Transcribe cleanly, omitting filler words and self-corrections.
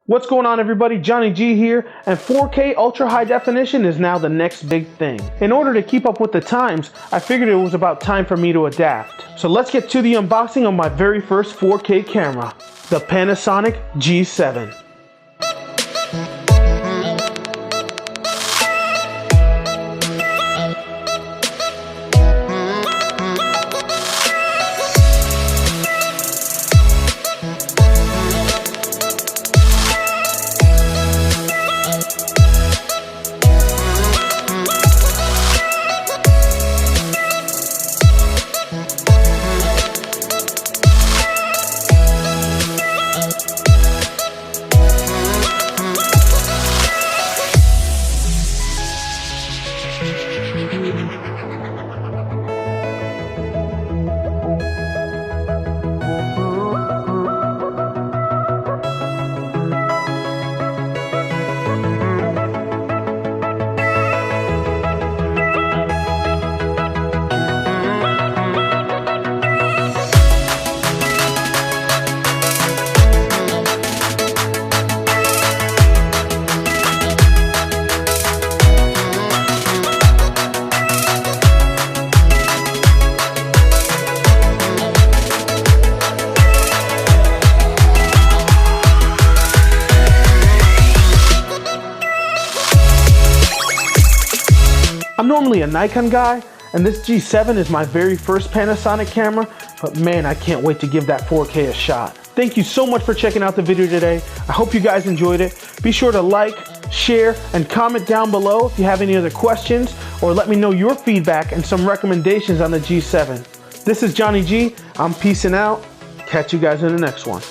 What's going on, everybody? Johnny G here, and 4K ultra high definition is now the next big thing. In order to keep up with the times, I figured it was about time for me to adapt. So let's get to the unboxing of my very first 4K camera, the Panasonic G7. I'm normally a Nikon guy, and this G7 is my very first Panasonic camera, but man, I can't wait to give that 4K a shot. Thank you so much for checking out the video today. I hope you guys enjoyed it. Be sure to like, share, and comment down below if you have any other questions, or let me know your feedback and some recommendations on the G7. This is Johnny G. I'm peacing out. Catch you guys in the next one.